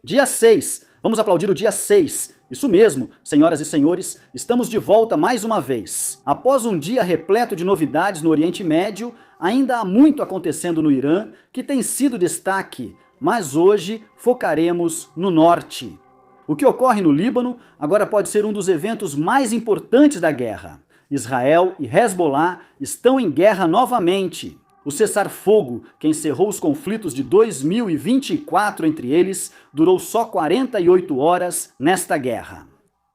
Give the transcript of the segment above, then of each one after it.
Dia 6. Vamos aplaudir o dia 6. Isso mesmo, senhoras e senhores, estamos de volta mais uma vez. Após um dia repleto de novidades no Oriente Médio, ainda há muito acontecendo no Irã, que tem sido destaque, mas hoje focaremos no norte. O que ocorre no Líbano agora pode ser um dos eventos mais importantes da guerra. Israel e Hezbollah estão em guerra novamente. O cessar-fogo, que encerrou os conflitos de 2024 entre eles, durou só 48 horas nesta guerra.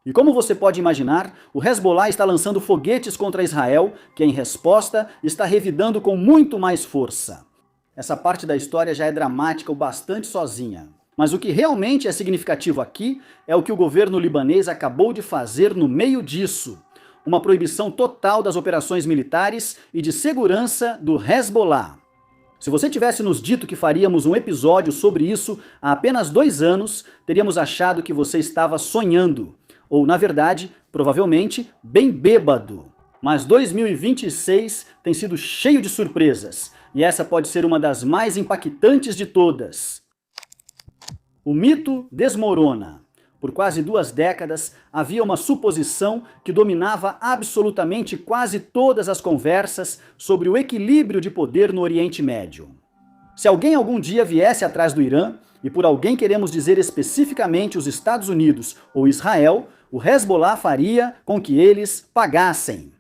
E como você pode imaginar, o Hezbollah está lançando foguetes contra Israel, que em resposta está revidando com muito mais força. Essa parte da história já é dramática o bastante sozinha. Mas o que realmente é significativo aqui é o que o governo libanês acabou de fazer no meio disso. Uma proibição total das operações militares e de segurança do Hezbollah. Se você tivesse nos dito que faríamos um episódio sobre isso há apenas 2 anos, teríamos achado que você estava sonhando. Ou, na verdade, provavelmente, bem bêbado. Mas 2026 tem sido cheio de surpresas, e essa pode ser uma das mais impactantes de todas. O mito desmorona. Por quase 2 décadas, havia uma suposição que dominava absolutamente quase todas as conversas sobre o equilíbrio de poder no Oriente Médio. Se alguém algum dia viesse atrás do Irã, e por alguém queremos dizer especificamente os Estados Unidos ou Israel, o Hezbollah faria com que eles pagassem.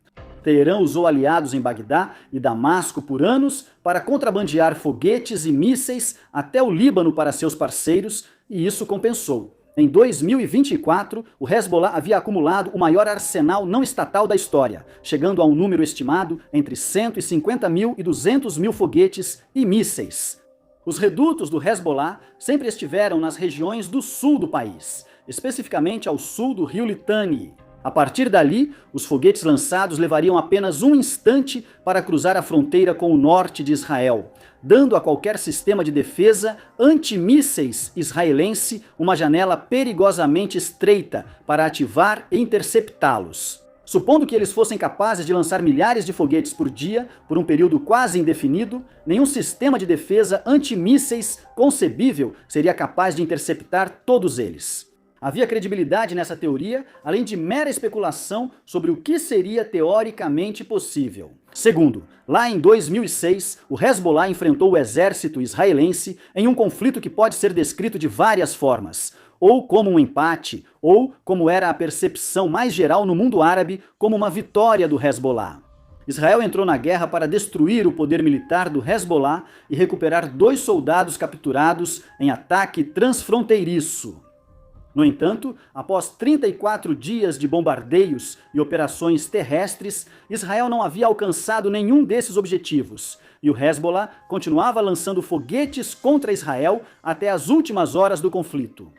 Teherã usou aliados em Bagdá e Damasco por anos para contrabandear foguetes e mísseis até o Líbano para seus parceiros, e isso compensou. Em 2024, o Hezbollah havia acumulado o maior arsenal não estatal da história, chegando a um número estimado entre 150 mil e 200 mil foguetes e mísseis. Os redutos do Hezbollah sempre estiveram nas regiões do sul do país, especificamente ao sul do rio Litani. A partir dali, os foguetes lançados levariam apenas um instante para cruzar a fronteira com o norte de Israel, dando a qualquer sistema de defesa antimísseis israelense uma janela perigosamente estreita para ativar e interceptá-los. Supondo que eles fossem capazes de lançar milhares de foguetes por dia, por um período quase indefinido, nenhum sistema de defesa antimísseis concebível seria capaz de interceptar todos eles. Havia credibilidade nessa teoria, além de mera especulação sobre o que seria teoricamente possível. Segundo, lá em 2006, o Hezbollah enfrentou o exército israelense em um conflito que pode ser descrito de várias formas, ou como um empate, ou, como era a percepção mais geral no mundo árabe, como uma vitória do Hezbollah. Israel entrou na guerra para destruir o poder militar do Hezbollah e recuperar 2 soldados capturados em ataque transfronteiriço. No entanto, após 34 dias de bombardeios e operações terrestres, Israel não havia alcançado nenhum desses objetivos, e o Hezbollah continuava lançando foguetes contra Israel até as últimas horas do conflito.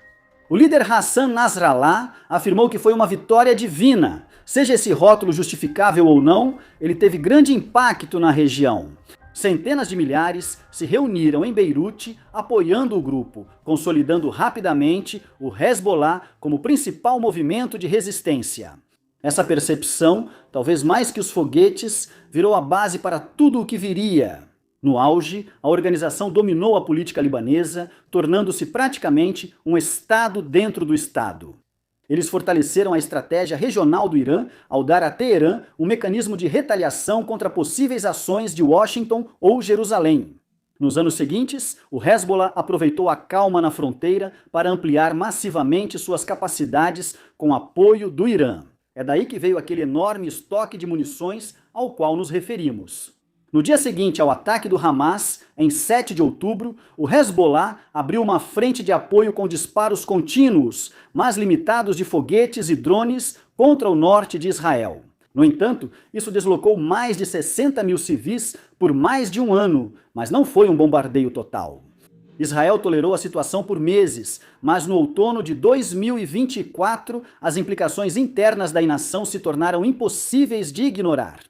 O líder Hassan Nasrallah afirmou que foi uma vitória divina. Seja esse rótulo justificável ou não, ele teve grande impacto na região. Centenas de milhares se reuniram em Beirute apoiando o grupo, consolidando rapidamente o Hezbollah como principal movimento de resistência. Essa percepção, talvez mais que os foguetes, virou a base para tudo o que viria. No auge, a organização dominou a política libanesa, tornando-se praticamente um Estado dentro do Estado. Eles fortaleceram a estratégia regional do Irã ao dar a Teherã um mecanismo de retaliação contra possíveis ações de Washington ou Jerusalém. Nos anos seguintes, o Hezbollah aproveitou a calma na fronteira para ampliar massivamente suas capacidades com apoio do Irã. É daí que veio aquele enorme estoque de munições ao qual nos referimos. No dia seguinte ao ataque do Hamas, em 7 de outubro, o Hezbollah abriu uma frente de apoio com disparos contínuos, mas limitados de foguetes e drones contra o norte de Israel. No entanto, isso deslocou mais de 60 mil civis por mais de um ano, mas não foi um bombardeio total. Israel tolerou a situação por meses, mas no outono de 2024, as implicações internas da inação se tornaram impossíveis de ignorar.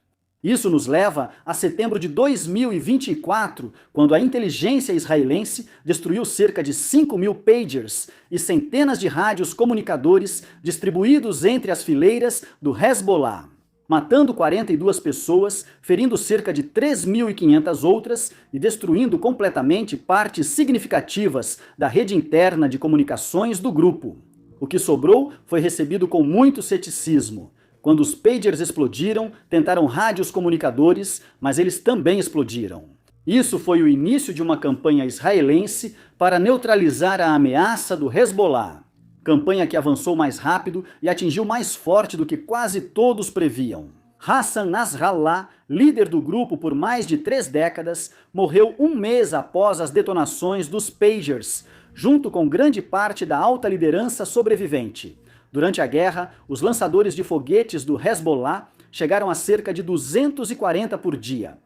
Isso nos leva a setembro de 2024, quando a inteligência israelense destruiu cerca de 5 mil pagers e centenas de rádios comunicadores distribuídos entre as fileiras do Hezbollah. matando 42 pessoas, ferindo cerca de 3.500 outras e destruindo completamente partes significativas da rede interna de comunicações do grupo. O que sobrou foi recebido com muito ceticismo. Quando os pagers explodiram, tentaram rádios comunicadores, mas eles também explodiram. Isso foi o início de uma campanha israelense para neutralizar a ameaça do Hezbollah. Campanha que avançou mais rápido e atingiu mais forte do que quase todos previam. Hassan Nasrallah, líder do grupo por mais de 3 décadas, morreu um mês após as detonações dos pagers, junto com grande parte da alta liderança sobrevivente. Durante a guerra, os lançadores de foguetes do Hezbollah chegaram a cerca de 240 por dia.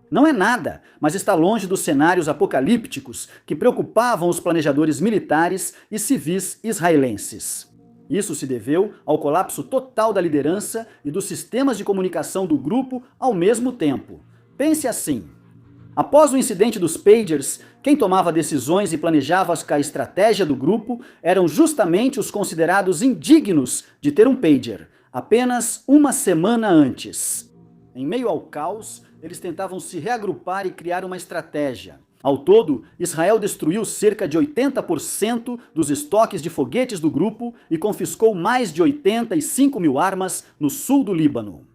Não é nada, mas está longe dos cenários apocalípticos que preocupavam os planejadores militares e civis israelenses. Isso se deveu ao colapso total da liderança e dos sistemas de comunicação do grupo ao mesmo tempo. Pense assim: após o incidente dos pagers, quem tomava decisões e planejava a estratégia do grupo eram justamente os considerados indignos de ter um pager, apenas uma semana antes. Em meio ao caos, eles tentavam se reagrupar e criar uma estratégia. Ao todo, Israel destruiu cerca de 80% dos estoques de foguetes do grupo e confiscou mais de 85 mil armas no sul do Líbano.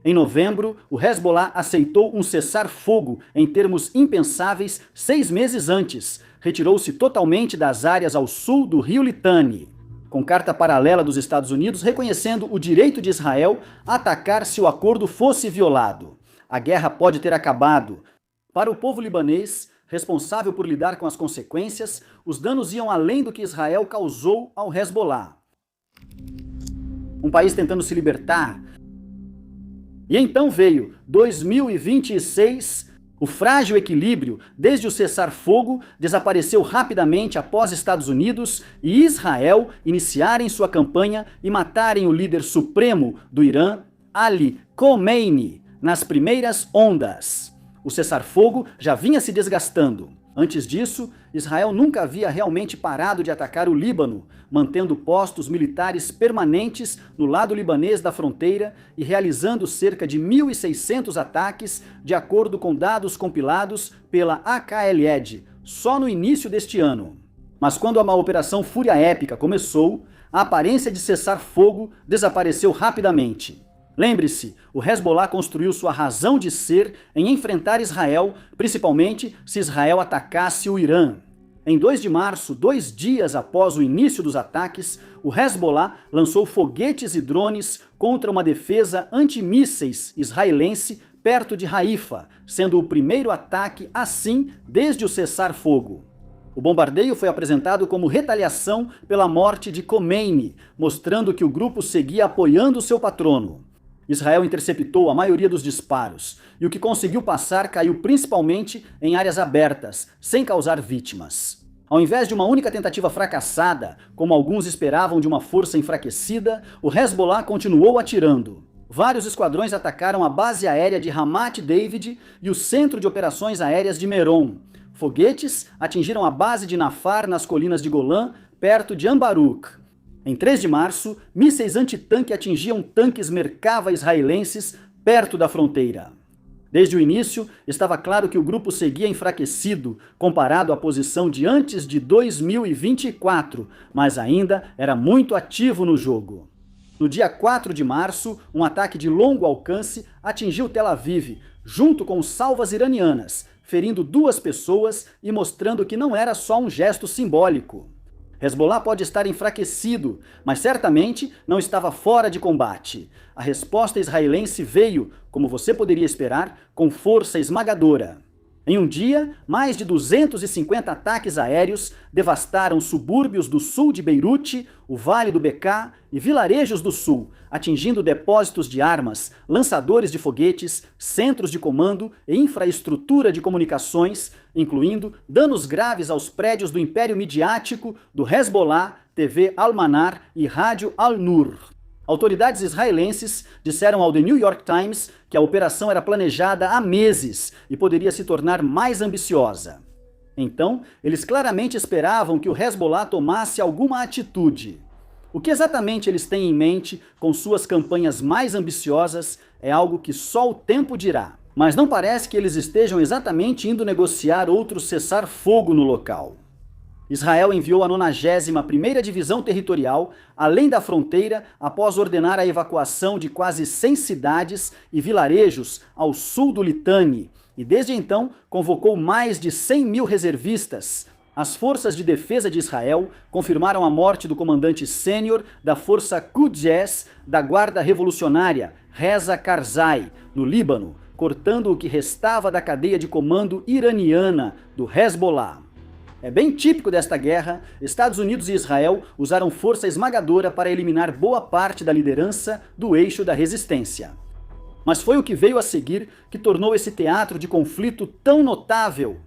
Em novembro, o Hezbollah aceitou um cessar-fogo em termos impensáveis 6 meses antes. Retirou-se totalmente das áreas ao sul do rio Litani, com carta paralela dos Estados Unidos reconhecendo o direito de Israel a atacar se o acordo fosse violado. A guerra pode ter acabado. Para o povo libanês, responsável por lidar com as consequências, os danos iam além do que Israel causou ao Hezbollah. Um país tentando se libertar. E então veio 2026, o frágil equilíbrio, desde o cessar-fogo, desapareceu rapidamente após Estados Unidos e Israel iniciarem sua campanha e matarem o líder supremo do Irã, Ali Khomeini, nas primeiras ondas. O cessar-fogo já vinha se desgastando. Antes disso, Israel nunca havia realmente parado de atacar o Líbano, mantendo postos militares permanentes no lado libanês da fronteira e realizando cerca de 1.600 ataques, de acordo com dados compilados pela AKLED, só no início deste ano. Mas quando a operação Fúria Épica começou, a aparência de cessar-fogo desapareceu rapidamente. Lembre-se, o Hezbollah construiu sua razão de ser em enfrentar Israel, principalmente se Israel atacasse o Irã. Em 2 de março, 2 dias após o início dos ataques, o Hezbollah lançou foguetes e drones contra uma defesa antimísseis israelense perto de Haifa, sendo o primeiro ataque assim desde o cessar-fogo. O bombardeio foi apresentado como retaliação pela morte de Khomeini, mostrando que o grupo seguia apoiando seu patrono. Israel interceptou a maioria dos disparos, e o que conseguiu passar caiu principalmente em áreas abertas, sem causar vítimas. Ao invés de uma única tentativa fracassada, como alguns esperavam de uma força enfraquecida, o Hezbollah continuou atirando. Vários esquadrões atacaram a base aérea de Ramat David e o centro de operações aéreas de Meron. Foguetes atingiram a base de Nafar nas colinas de Golã, perto de Ambaruk. Em 3 de março, mísseis antitanque atingiam tanques Merkava israelenses perto da fronteira. Desde o início, estava claro que o grupo seguia enfraquecido comparado à posição de antes de 2024, mas ainda era muito ativo no jogo. No dia 4 de março, um ataque de longo alcance atingiu Tel Aviv, junto com salvas iranianas, ferindo 2 pessoas e mostrando que não era só um gesto simbólico. Hezbollah pode estar enfraquecido, mas certamente não estava fora de combate. A resposta israelense veio, como você poderia esperar, com força esmagadora. Em um dia, mais de 250 ataques aéreos devastaram subúrbios do sul de Beirute, o Vale do Bekaa e vilarejos do sul, atingindo depósitos de armas, lançadores de foguetes, centros de comando e infraestrutura de comunicações, incluindo danos graves aos prédios do império midiático do Hezbollah, TV Al-Manar e Rádio Al-Nur. Autoridades israelenses disseram ao The New York Times que a operação era planejada há meses e poderia se tornar mais ambiciosa. Então, eles claramente esperavam que o Hezbollah tomasse alguma atitude. O que exatamente eles têm em mente com suas campanhas mais ambiciosas é algo que só o tempo dirá. Mas não parece que eles estejam exatamente indo negociar outro cessar-fogo no local. Israel enviou a 91ª Divisão Territorial além da fronteira após ordenar a evacuação de quase 100 cidades e vilarejos ao sul do Litani, e desde então convocou mais de 100 mil reservistas. As forças de defesa de Israel confirmaram a morte do comandante sênior da força Quds da Guarda Revolucionária, Reza Karzai, no Líbano, cortando o que restava da cadeia de comando iraniana do Hezbollah. É bem típico desta guerra, Estados Unidos e Israel usaram força esmagadora para eliminar boa parte da liderança do eixo da resistência. Mas foi o que veio a seguir que tornou esse teatro de conflito tão notável,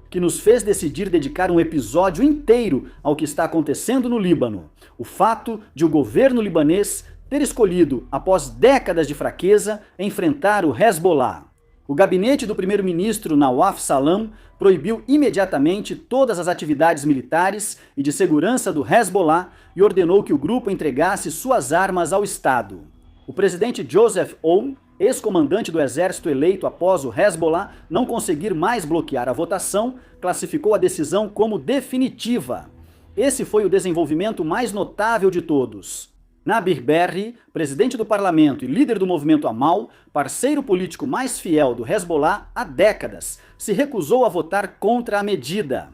que nos fez decidir dedicar um episódio inteiro ao que está acontecendo no Líbano. O fato de o governo libanês ter escolhido, após décadas de fraqueza, enfrentar o Hezbollah. O gabinete do primeiro-ministro Nawaf Salam proibiu imediatamente todas as atividades militares e de segurança do Hezbollah e ordenou que o grupo entregasse suas armas ao Estado. O presidente Joseph Aoun, ex-comandante do exército eleito após o Hezbollah não conseguir mais bloquear a votação, classificou a decisão como definitiva. Esse foi o desenvolvimento mais notável de todos. Nabih Berri, presidente do parlamento e líder do movimento Amal, parceiro político mais fiel do Hezbollah há décadas, se recusou a votar contra a medida.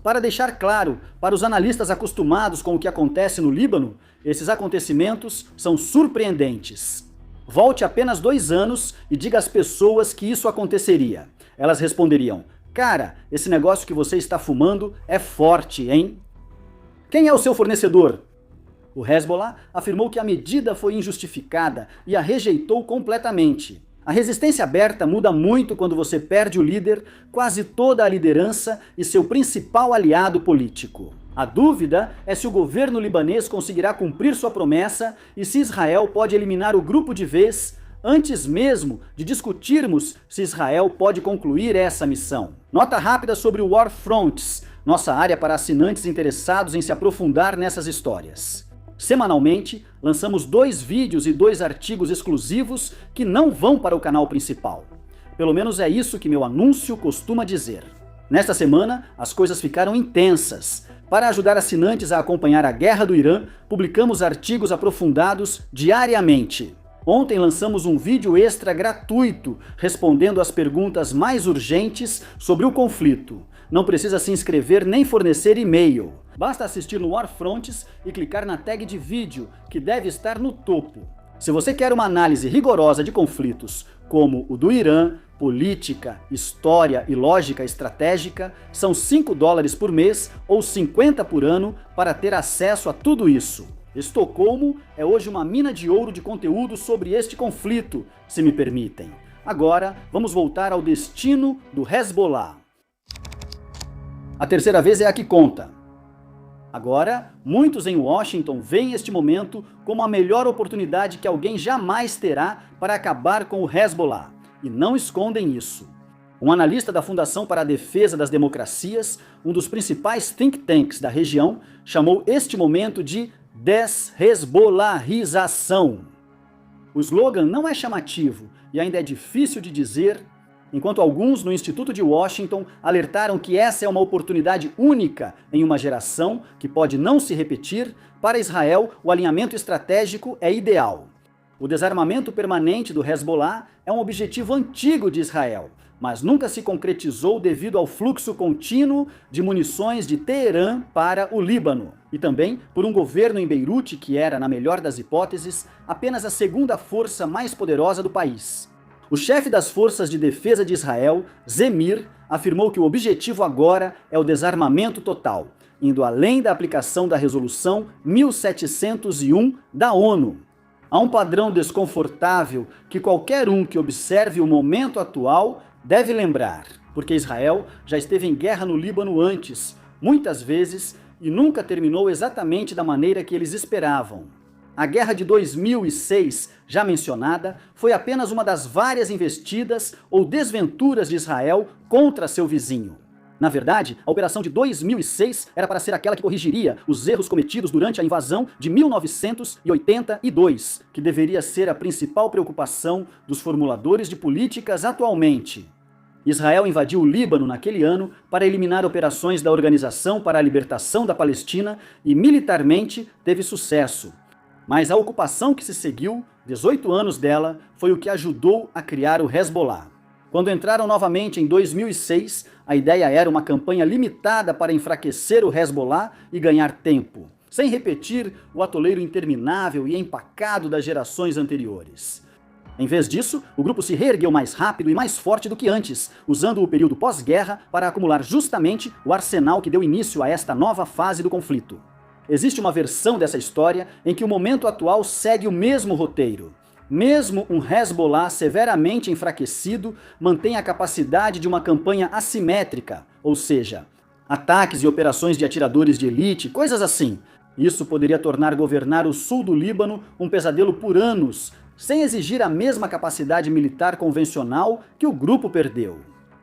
Para deixar claro, para os analistas acostumados com o que acontece no Líbano, esses acontecimentos são surpreendentes. Volte apenas 2 anos e diga às pessoas que isso aconteceria. Elas responderiam: cara, esse negócio que você está fumando é forte, hein? Quem é o seu fornecedor? O Hezbollah afirmou que a medida foi injustificada e a rejeitou completamente. A resistência aberta muda muito quando você perde o líder, quase toda a liderança e seu principal aliado político. A dúvida é se o governo libanês conseguirá cumprir sua promessa e se Israel pode eliminar o grupo de vez, antes mesmo de discutirmos se Israel pode concluir essa missão. Nota rápida sobre o War Fronts, nossa área para assinantes interessados em se aprofundar nessas histórias. Semanalmente, lançamos 2 vídeos e 2 artigos exclusivos que não vão para o canal principal. Pelo menos é isso que meu anúncio costuma dizer. Nesta semana, as coisas ficaram intensas. Para ajudar assinantes a acompanhar a guerra do Irã, publicamos artigos aprofundados diariamente. Ontem lançamos um vídeo extra gratuito, respondendo às perguntas mais urgentes sobre o conflito. Não precisa se inscrever nem fornecer e-mail. Basta assistir no War Fronts e clicar na tag de vídeo, que deve estar no topo. Se você quer uma análise rigorosa de conflitos, como o do Irã, política, história e lógica estratégica, são $5 por mês ou 50 por ano para ter acesso a tudo isso. Estocolmo é hoje uma mina de ouro de conteúdo sobre este conflito, se me permitem. Agora, vamos voltar ao destino do Hezbollah. A terceira vez é a que conta. Agora, muitos em Washington veem este momento como a melhor oportunidade que alguém jamais terá para acabar com o Hezbollah, e não escondem isso. Um analista da Fundação para a Defesa das Democracias, um dos principais think tanks da região, chamou este momento de des-hezbollahização. O slogan não é chamativo e ainda é difícil de dizer, enquanto alguns no Instituto de Washington alertaram que essa é uma oportunidade única em uma geração que pode não se repetir. Para Israel, o alinhamento estratégico é ideal. O desarmamento permanente do Hezbollah é um objetivo antigo de Israel, mas nunca se concretizou devido ao fluxo contínuo de munições de Teherã para o Líbano, e também por um governo em Beirute que era, na melhor das hipóteses, apenas a segunda força mais poderosa do país. O chefe das forças de defesa de Israel, Zemir, afirmou que o objetivo agora é o desarmamento total, indo além da aplicação da Resolução 1701 da ONU. Há um padrão desconfortável que qualquer um que observe o momento atual deve lembrar, porque Israel já esteve em guerra no Líbano antes, muitas vezes, e nunca terminou exatamente da maneira que eles esperavam. A guerra de 2006, já mencionada, foi apenas uma das várias investidas ou desventuras de Israel contra seu vizinho. Na verdade, a operação de 2006 era para ser aquela que corrigiria os erros cometidos durante a invasão de 1982, que deveria ser a principal preocupação dos formuladores de políticas atualmente. Israel invadiu o Líbano naquele ano para eliminar operações da Organização para a Libertação da Palestina e militarmente teve sucesso. Mas a ocupação que se seguiu, 18 anos dela, foi o que ajudou a criar o Hezbollah. Quando entraram novamente em 2006, a ideia era uma campanha limitada para enfraquecer o Hezbollah e ganhar tempo, sem repetir o atoleiro interminável e empacado das gerações anteriores. Em vez disso, o grupo se reergueu mais rápido e mais forte do que antes, usando o período pós-guerra para acumular justamente o arsenal que deu início a esta nova fase do conflito. Existe uma versão dessa história em que o momento atual segue o mesmo roteiro. Mesmo um Hezbollah severamente enfraquecido mantém a capacidade de uma campanha assimétrica, ou seja, ataques e operações de atiradores de elite, coisas assim. Isso poderia tornar governar o sul do Líbano um pesadelo por anos, sem exigir a mesma capacidade militar convencional que o grupo perdeu.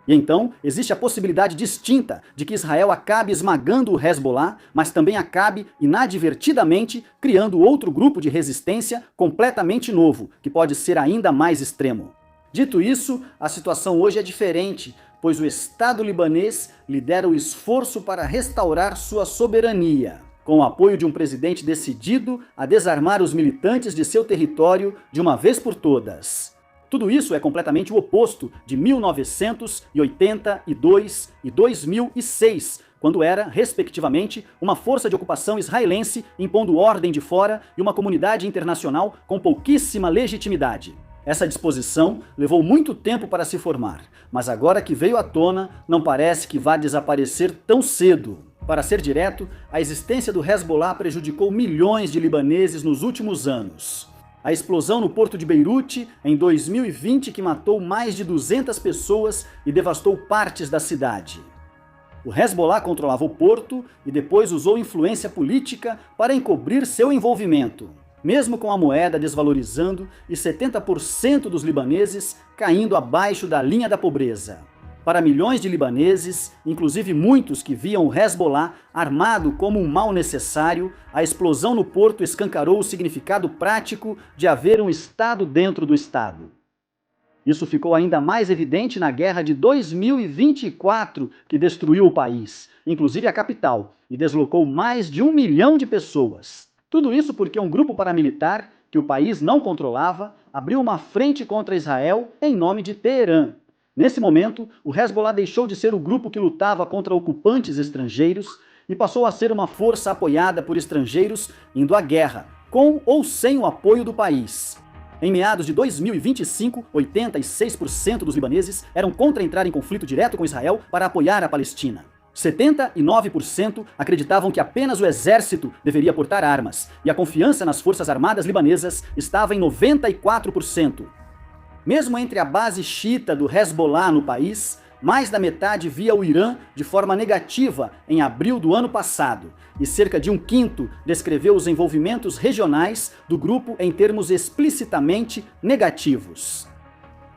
E então, existe a possibilidade distinta de que Israel acabe esmagando o Hezbollah, mas também acabe, inadvertidamente, criando outro grupo de resistência completamente novo, que pode ser ainda mais extremo. Dito isso, a situação hoje é diferente, pois o Estado libanês lidera o esforço para restaurar sua soberania, com o apoio de um presidente decidido a desarmar os militantes de seu território de uma vez por todas. Tudo isso é completamente o oposto de 1982 e 2006, quando era, respectivamente, uma força de ocupação israelense impondo ordem de fora e uma comunidade internacional com pouquíssima legitimidade. Essa disposição levou muito tempo para se formar, mas agora que veio à tona, não parece que vá desaparecer tão cedo. Para ser direto, a existência do Hezbollah prejudicou milhões de libaneses nos últimos anos. A explosão no porto de Beirute, em 2020, que matou mais de 200 pessoas e devastou partes da cidade. O Hezbollah controlava o porto e depois usou influência política para encobrir seu envolvimento, mesmo com a moeda desvalorizando e 70% dos libaneses caindo abaixo da linha da pobreza. Para milhões de libaneses, inclusive muitos que viam o Hezbollah armado como um mal necessário, a explosão no porto escancarou o significado prático de haver um Estado dentro do Estado. Isso ficou ainda mais evidente na guerra de 2024, que destruiu o país, inclusive a capital, e deslocou mais de 1 milhão de pessoas. Tudo isso porque um grupo paramilitar, que o país não controlava, abriu uma frente contra Israel em nome de Teherã. Nesse momento, o Hezbollah deixou de ser o grupo que lutava contra ocupantes estrangeiros e passou a ser uma força apoiada por estrangeiros indo à guerra, com ou sem o apoio do país. Em meados de 2025, 86% dos libaneses eram contra entrar em conflito direto com Israel para apoiar a Palestina. 79% acreditavam que apenas o exército deveria portar armas, e a confiança nas forças armadas libanesas estava em 94%. Mesmo entre a base xiita do Hezbollah no país, mais da metade via o Irã de forma negativa em abril do ano passado, e cerca de um quinto descreveu os envolvimentos regionais do grupo em termos explicitamente negativos.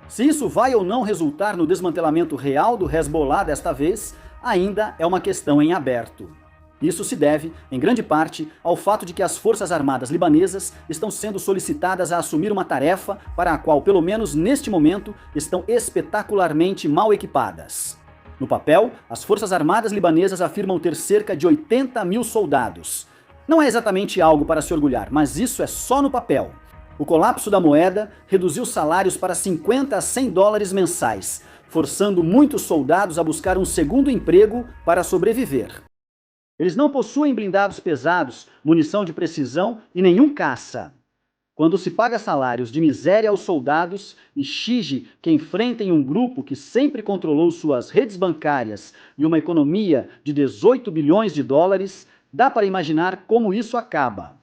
Se isso vai ou não resultar no desmantelamento real do Hezbollah desta vez, ainda é uma questão em aberto. Isso se deve, em grande parte, ao fato de que as forças armadas libanesas estão sendo solicitadas a assumir uma tarefa para a qual, pelo menos neste momento, estão espetacularmente mal equipadas. No papel, as forças armadas libanesas afirmam ter cerca de 80 mil soldados. Não é exatamente algo para se orgulhar, mas isso é só no papel. O colapso da moeda reduziu salários para 50 a 100 dólares mensais, forçando muitos soldados a buscar um segundo emprego para sobreviver. Eles não possuem blindados pesados, munição de precisão e nenhum caça. Quando se paga salários de miséria aos soldados, exige que enfrentem um grupo que sempre controlou suas redes bancárias e uma economia de 18 bilhões de dólares, dá para imaginar como isso acaba.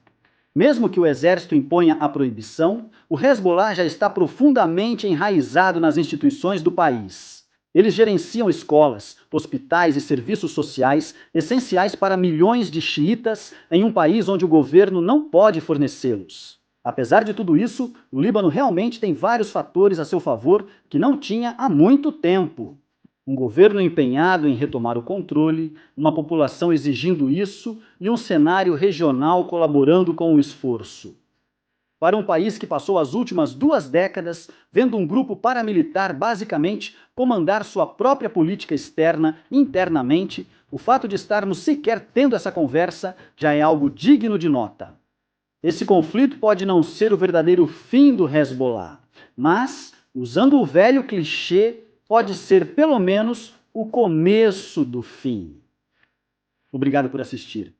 Mesmo que o exército imponha a proibição, o Hezbollah já está profundamente enraizado nas instituições do país. Eles gerenciam escolas, hospitais e serviços sociais essenciais para milhões de xiitas em um país onde o governo não pode fornecê-los. Apesar de tudo isso, o Líbano realmente tem vários fatores a seu favor que não tinha há muito tempo. Um governo empenhado em retomar o controle, uma população exigindo isso e um cenário regional colaborando com o esforço. Para um país que passou as últimas 2 décadas vendo um grupo paramilitar basicamente comandar sua própria política externa internamente, o fato de estarmos sequer tendo essa conversa já é algo digno de nota. Esse conflito pode não ser o verdadeiro fim do Hezbollah, mas, usando o velho clichê, pode ser pelo menos o começo do fim. Obrigado por assistir.